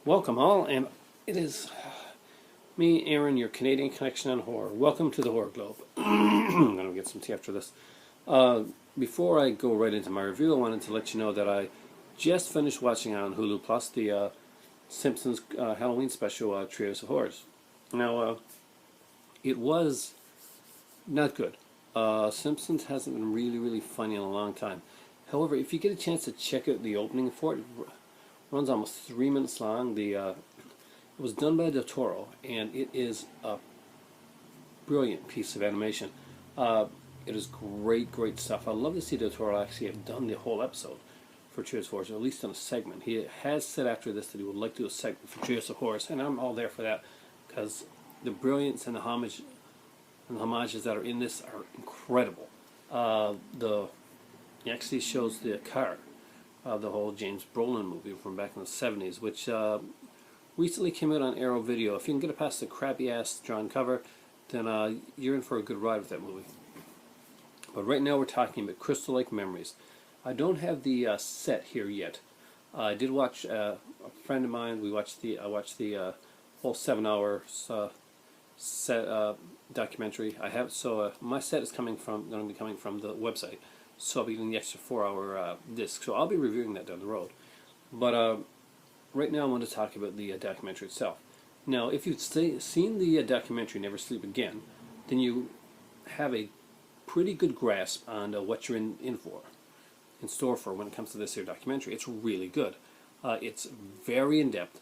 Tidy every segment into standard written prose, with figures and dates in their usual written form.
Welcome all, and it is me, Aaron, your Canadian connection on horror. Welcome to the Horror Globe. I'm going to get some tea after this. Before I go right into my review, I wanted to let you know that I just finished watching on Hulu Plus the Simpsons Halloween special, Trios of Horrors. Now, it was not good. Simpsons hasn't been really funny in a long time. However, if you get a chance to check out the opening for it runs almost 3 minutes long. It was done by Del Toro, and it is a brilliant piece of animation. It is great stuff. I'd love to see Del Toro actually have done the whole episode for Trios of Horrors, or at least done a segment. He has said after this that he would like to do a segment for Trios of Horrors, and I'm all there for that because the brilliance and the homages that are in this are incredible. He actually shows the car, the whole James Brolin movie from back in the 70s, which recently came out on Arrow Video. If you can get it past the crappy-ass drawn cover, then you're in for a good ride with that movie. But right now we're talking about Crystal Lake Memories. I don't have the set here yet. I did watch a friend of mine. I watched the whole 7-hour set documentary. My set is going to be coming from the website. So I'll be getting the extra 4-hour disc. So I'll be reviewing that down the road. But right now I want to talk about the documentary itself. Now, if you've seen the documentary Never Sleep Again, then you have a pretty good grasp on what you're in store for when it comes to this here documentary. It's really good. It's very in-depth.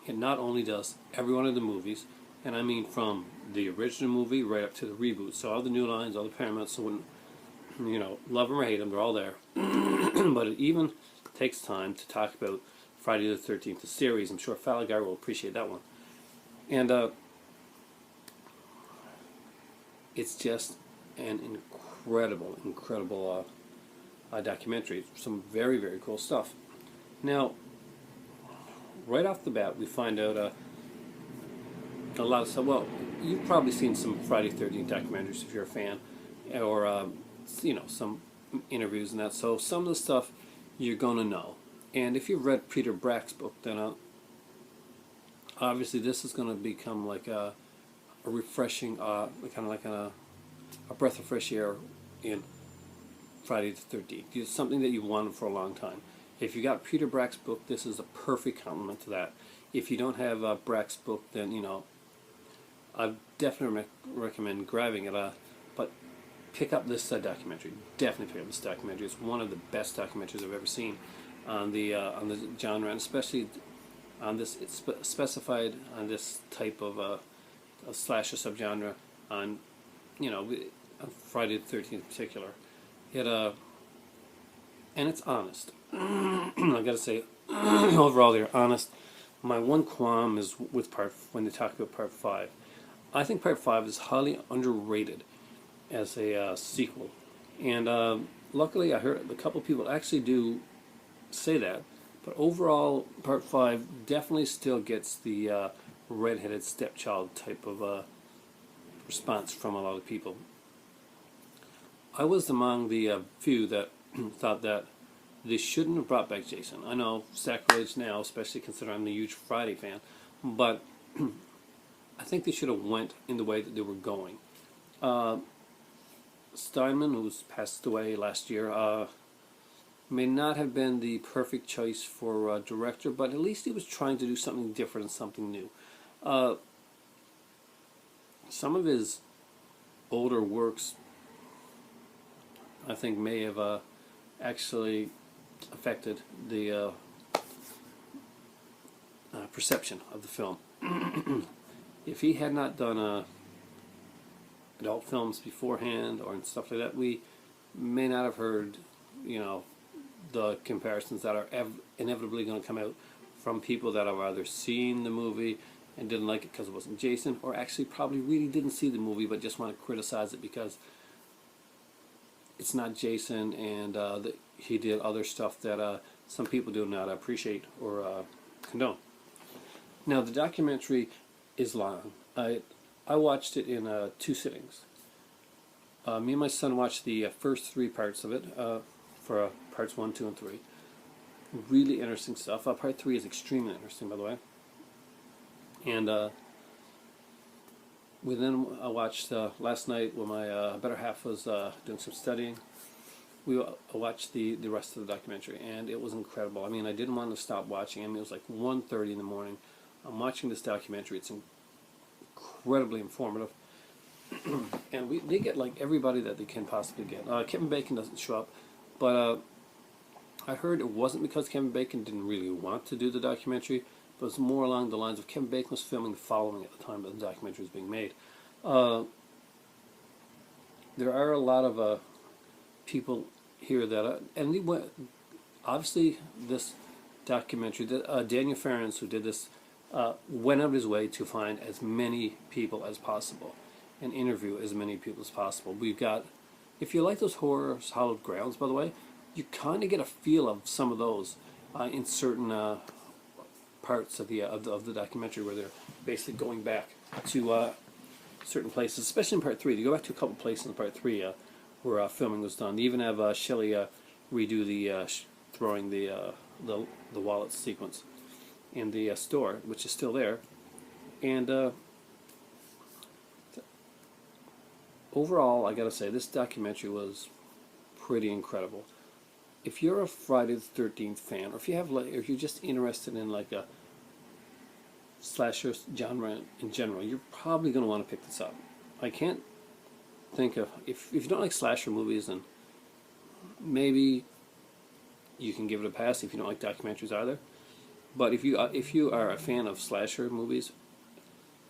It not only does every one of the movies, and I mean from the original movie right up to the reboot. So all the new lines, all the Paramount, so when love them or hate them, they're all there. But it even takes time to talk about Friday the 13th, the series. I'm sure Fallow Guy will appreciate that one. And it's just an incredible documentary. Some very cool stuff. Now, right off the bat, we find out a lot of stuff. Well, you've probably seen some Friday the 13th documentaries if you're a fan, or some interviews and that. So some of the stuff you're gonna know. And if you've read Peter Brack's book, then obviously this is gonna become like a refreshing, kind of like a breath of fresh air in Friday the 13th. It's something that you've wanted for a long time. If you got Peter Brack's book, this is a perfect complement to that. If you don't have Brack's book, then I definitely recommend grabbing it. But pick up this documentary. Definitely pick up this documentary. It's one of the best documentaries I've ever seen on the genre, and especially on this. It's specified on this type of a slasher subgenre on on Friday the 13th in particular. And it's honest. I gotta say, overall they're honest. My one qualm is with when they talk about part 5. I think part 5 is highly underrated as a sequel, and luckily I heard a couple people actually do say that. But overall, part 5 definitely still gets the redheaded stepchild type of response from a lot of people. I was among the few that thought that they shouldn't have brought back Jason. I know, sacrilege now, especially considering I'm a huge Friday fan, but I think they should have went in the way that they were going. Steinman, who's passed away last year, may not have been the perfect choice for director, but at least he was trying to do something different and something new. Some of his older works, I think, may have actually affected the perception of the film. If he had not done adult films beforehand or stuff like that, we may not have heard, the comparisons that are inevitably going to come out from people that have either seen the movie and didn't like it because it wasn't Jason, or actually probably really didn't see the movie but just want to criticize it because it's not Jason, and he did other stuff that some people do not appreciate or condone. Now, the documentary is long. I watched it in 2 sittings. Me and my son watched the first 3 parts of it, for parts 1, 2, and 3. Really interesting stuff. Part 3 is extremely interesting, by the way. And we then watched last night when my better half was doing some studying. We watched the rest of the documentary, and it was incredible. I mean, I didn't want to stop watching. I mean, it was like 1:30 in the morning. I'm watching this documentary. It's incredibly informative. And they get like everybody that they can possibly get. Kevin Bacon doesn't show up, but I heard it wasn't because Kevin Bacon didn't really want to do the documentary, but it was more along the lines of Kevin Bacon was filming the following at the time that the documentary was being made. There are a lot of people here that and they went, obviously this documentary, Daniel Ferrens, who did this, went out of his way to find as many people as possible and interview as many people as possible. We've got, if you like those horror hallowed grounds, by the way, you kind of get a feel of some of those in certain parts of the documentary, where they're basically going back to certain places, especially in part 3. They go back to a couple places in part 3 where filming was done. They even have Shelley redo the throwing the wallet sequence in the store, which is still there. And overall, I gotta say, this documentary was pretty incredible. If you're a Friday the 13th fan, or if you have if you're just interested in like a slasher genre in general, you're probably going to want to pick this up. I can't think of, if you don't like slasher movies, then maybe you can give it a pass if you don't like documentaries either. But if you are a fan of slasher movies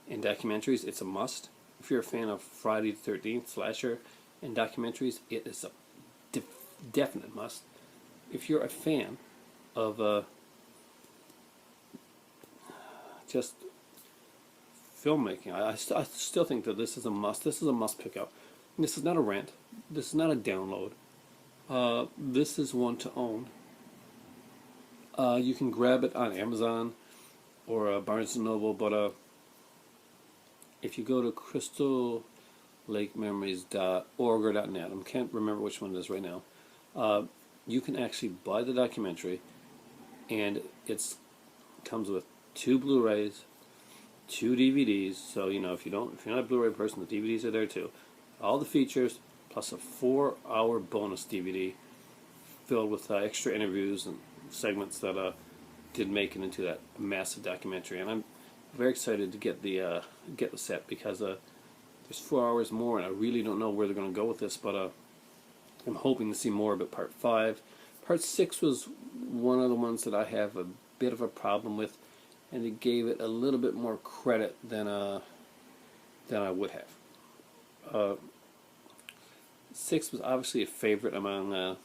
and documentaries, it's a must. If you're a fan of Friday the 13th slasher and documentaries, it is a definite must. If you're a fan of just filmmaking, I still think that this is a must. This is a must pick up. And this is not a rent. This is not a download. This is one to own. You can grab it on Amazon or Barnes & Noble, but if you go to crystalllakememories.org or .net, I can't remember which one it is right now, you can actually buy the documentary, and it comes with 2 Blu-rays, 2 DVDs. So if you're not a Blu-ray person, the DVDs are there too. All the features plus a 4-hour bonus DVD filled with extra interviews and segments that did make it into that massive documentary. And I'm very excited to get the set, because there's 4 hours more, and I really don't know where they're going to go with this, but I'm hoping to see more about part 5. Part 6 was one of the ones that I have a bit of a problem with, and it gave it a little bit more credit than I would have. 6 was obviously a favorite among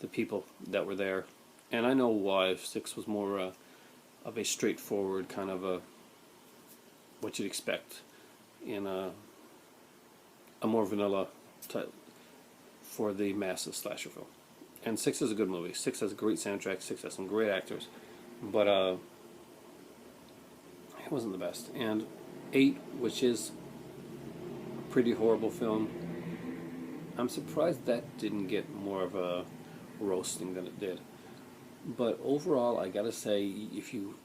the people that were there, and I know why. 6 was more of a straightforward kind of what you'd expect in a more vanilla type for the massive slasher film. And 6 is a good movie. 6 has a great soundtrack. 6 has some great actors, but it wasn't the best. And 8, which is a pretty horrible film, I'm surprised that didn't get more of a roasting than it did. But overall, I gotta say, if you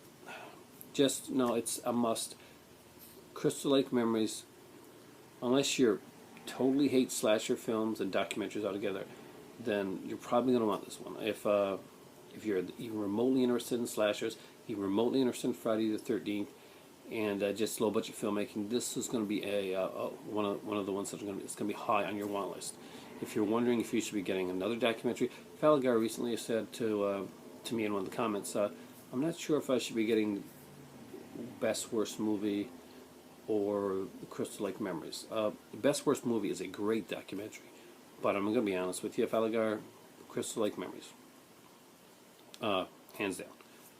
just no, it's a must. Crystal Lake Memories, unless you totally hate slasher films and documentaries altogether, then you're probably going to want this one. If you're even remotely interested in slashers, even remotely interested in Friday the 13th, and just low budget filmmaking, this is going to be one of the ones that it's going to be high on your want list. If you're wondering if you should be getting another documentary, Falagar recently said to me in one of the comments, I'm not sure if I should be getting Best Worst Movie or Crystal Lake Memories. Best Worst Movie is a great documentary, but I'm going to be honest with you, Falagar, Crystal Lake Memories, hands down.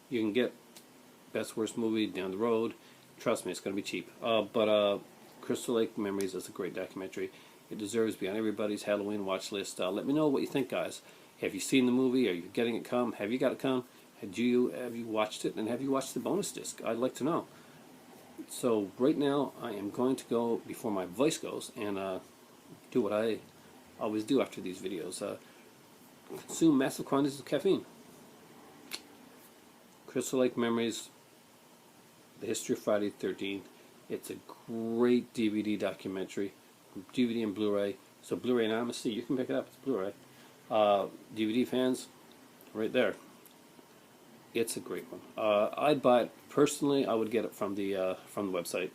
You can get Best Worst Movie down the road. Trust me, it's going to be cheap. But Crystal Lake Memories is a great documentary. It deserves to be on everybody's Halloween watch list. Let me know what you think, guys. Have you seen the movie? Are you getting it come? Have you got it come? Have you watched it? And have you watched the bonus disc? I'd like to know. So right now, I am going to go, before my voice goes, and do what I always do after these videos. Consume massive quantities of caffeine. Crystal Lake Memories, The History of Friday the 13th. It's a great DVD documentary, DVD and Blu-ray. So Blu-ray anonymously, you can pick it up. It's Blu-ray. DVD fans, right there. It's a great one. I'd buy it personally. I would get it from the website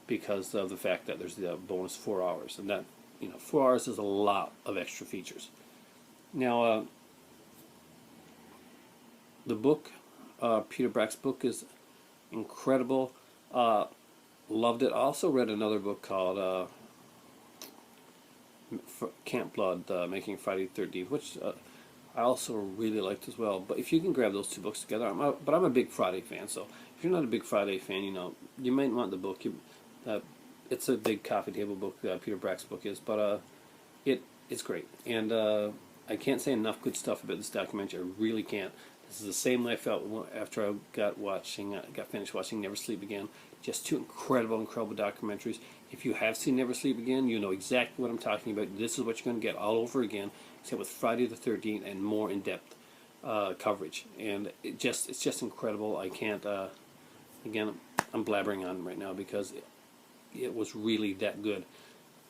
because of the fact that there's the bonus 4 hours, and that 4 hours is a lot of extra features. Now, the book, Peter Brack's book, is incredible. Loved it. I also read another book called Camp Blood, Making Friday the 13th, which I also really liked as well. But if you can grab those two books together, I'm a big Friday fan, so if you're not a big Friday fan, you might want the book. It's a big coffee table book, Peter Brack's book is, but it's great. And I can't say enough good stuff about this documentary. I really can't. This is the same way I felt after I got finished watching Never Sleep Again. Just two incredible documentaries. If you have seen Never Sleep Again, you know exactly what I'm talking about. This is what you're going to get all over again, except with Friday the 13th and more in-depth coverage. And it's just incredible. I can't. Again, I'm blabbering on right now because it was really that good.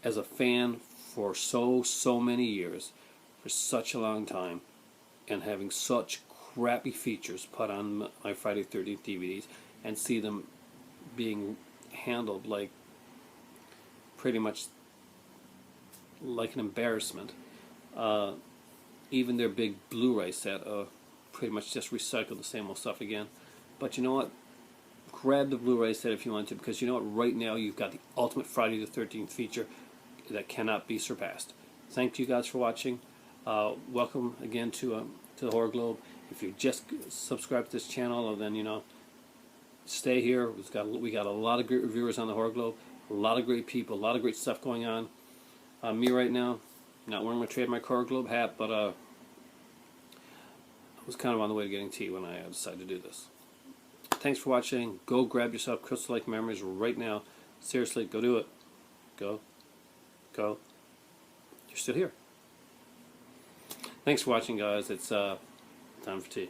As a fan for so many years, for such a long time, and having such crappy features put on my Friday the 13th DVDs, and see them being handled like pretty much like an embarrassment. Even their big Blu-ray set pretty much just recycled the same old stuff again. But you know what? Grab the Blu-ray set if you want to, because you know what? Right now you've got the ultimate Friday the 13th feature that cannot be surpassed. Thank you guys for watching. Welcome again to the Horror Globe. If you just subscribe to this channel, then stay here. We got a lot of great reviewers on the Horror Globe, a lot of great people, a lot of great stuff going on. Me right now, not wearing my trademark Horror Globe hat, but I was kind of on the way to getting tea when I decided to do this. Thanks for watching. Go grab yourself Crystal Lake Memories right now. Seriously, go do it. Go. You're still here. Thanks for watching, guys. It's time for tea.